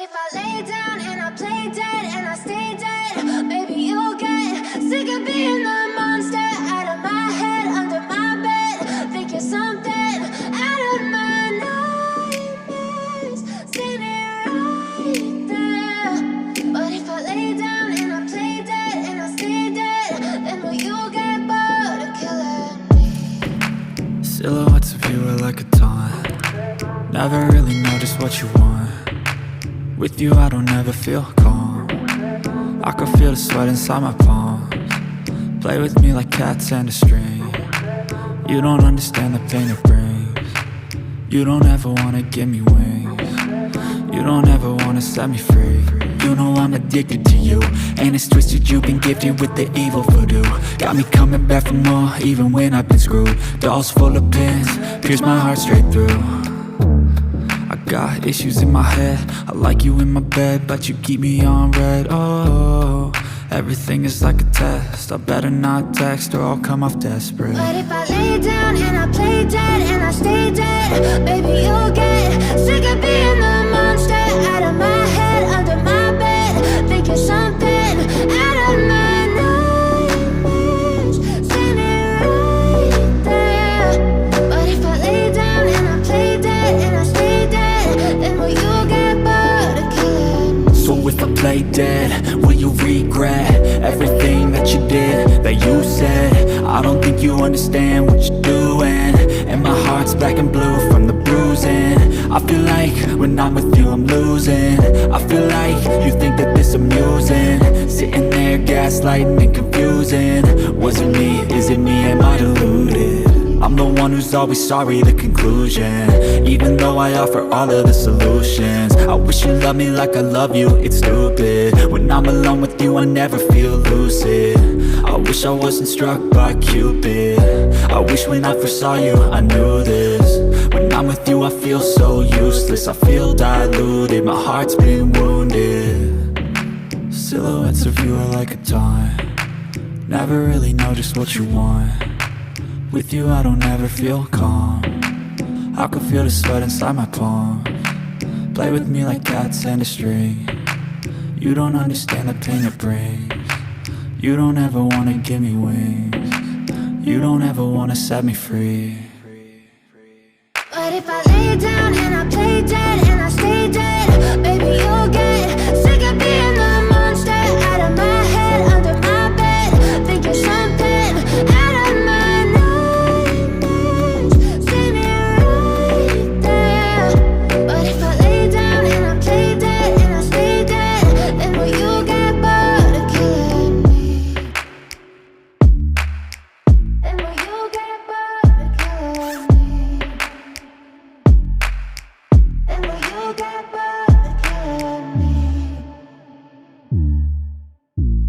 if I lay down and I play dead and I stay dead, maybe you'll get sick of being the monster out of my head, under my bed, thinking something out of my nightmares, standing right there. But if I lay down and I play dead and I stay dead, then will you get bored of killing me? Silhouettes of you are like a taunt. Never really know just what you want. With you I don't ever feel calm. I can feel the sweat inside my palms. Play with me like cats and a string. You don't understand the pain it brings. You don't ever wanna give me wings. You don't ever wanna set me free. You know I'm addicted to you, and it's twisted, you've been gifted with the evil voodoo. Got me coming back for more, even when I've been screwed. Dolls full of pins, pierce my heart straight through. I got issues in my head, I like you in my bed, but you keep me on red. Oh, everything is like a test, I better not text or I'll come off desperate. But if I lay down and I play dead and I stay dead, baby you'll get sick of being the monster out of my head, under my bed, thinking something out of my nightmares, standing right there. But if I lay down and I play dead and I stay dead, then will you get bored of killing me? So if I play dead, will you regret everything that you did, that you said? I don't think you understand what you're doing, and my heart's black and blue from the bruising. I feel like when I'm with you I'm losing. I feel like you think that this amusing, sitting there gaslighting and confusing. Was it me? Is it me? Am I deluded? I'm the one who's always sorry, the conclusion, even though I offer all of the solutions. I wish you loved me like I love you, it's stupid. When I'm alone with you I never feel lucid. I wish I wasn't struck by Cupid. I wish when I first saw you I knew this. When I'm with you I feel so useless, I feel diluted, my heart's been wounded. Silhouettes of you are like a taunt. Never really know just what you want. With you I don't ever feel calm. I can feel the sweat inside my palms. Play with me like cats and a string. You don't understand the pain it brings. You don't ever wanna give me wings. You don't ever wanna set me free. But if I lay down and I play dead and I stay dead, baby you'll get sick of being the monster out of my head, under my bed, thinking something out of my nightmares, standing right there. But if I lay down and I play dead and I stay dead, then will you get bored of killing me? Then will you get bored of killing me? And will you get bored of killing me?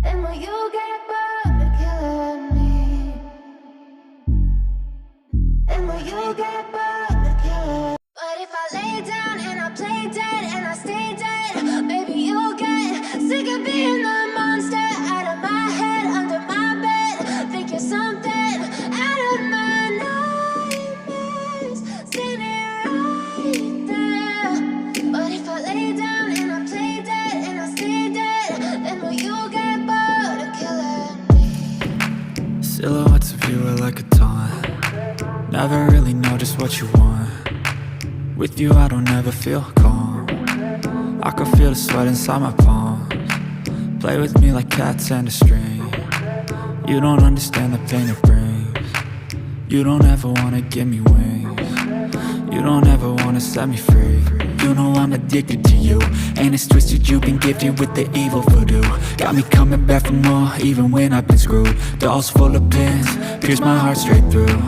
And will you get bored of killing me? And will you get bored of killing me? But if I lay down and I play dead and I stay dead, baby you'll get sick of being the monster out of my head, under my bed, thinking something out of my nightmares, standing right there. But if I lay down and I play dead and I stay dead, then will you get bored of killing me? Silhouettes of you are like a taunt. Never really know just what you want. With you I don't ever feel calm. I can feel the sweat inside my palms. Play with me like cats and a string. You don't understand the pain it brings. You don't ever wanna give me wings. You don't ever wanna set me free. You know I'm addicted to you, and it's twisted, you've been gifted with the evil voodoo. Got me coming back for more, even when I've been screwed. Dolls full of pins, pierce my heart straight through.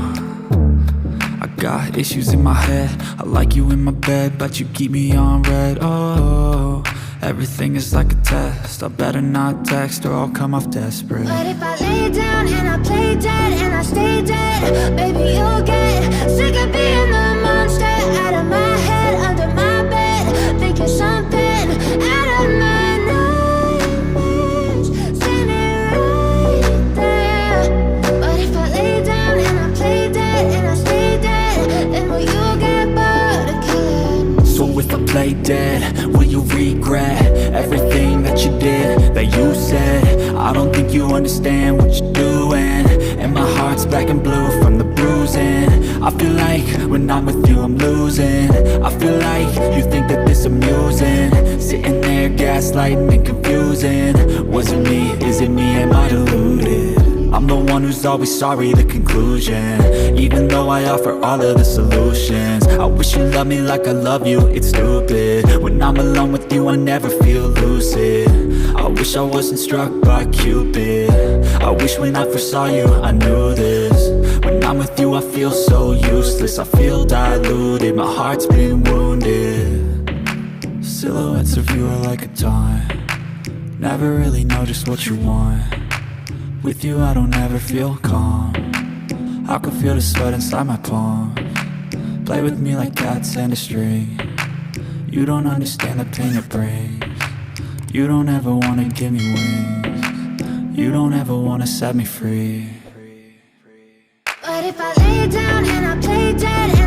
I got issues in my head, I like you in my bed, but you keep me on red. Oh, everything is like a test, I better not text or I'll come off desperate. But if I lay down and I play dead and I stay dead, baby you'll get sick of being the monster out of my head, under my bed, thinking something out of my nightmares, standing right there. But if I lay down and I play dead and I stay dead, then will you get bored of killing me? So if I play dead, will you regret think you understand what you're doing. And my heart's black and blue from the bruising. I feel like when I'm with you I'm losing. I feel like you think that this amusing. Sitting there gaslighting and confusing. Was it me? Is it me? Am I deluded? I'm the one who's always sorry, the conclusion. Even though I offer all of the solutions. I wish you loved me like I love you, it's stupid. When I'm alone with you I never feel lucid. I wish I wasn't struck by Cupid. I wish when I first saw you I knew this. When I'm with you I feel so useless. I feel diluted, my heart's been wounded. Silhouettes of you are like a taunt. Never really know just what you want. With you I don't ever feel calm. I can feel the sweat inside my palms. Play with me like cats and a string. You don't understand the pain it brings. You don't ever wanna give me wings. You don't ever wanna set me free. But if I lay down and I play dead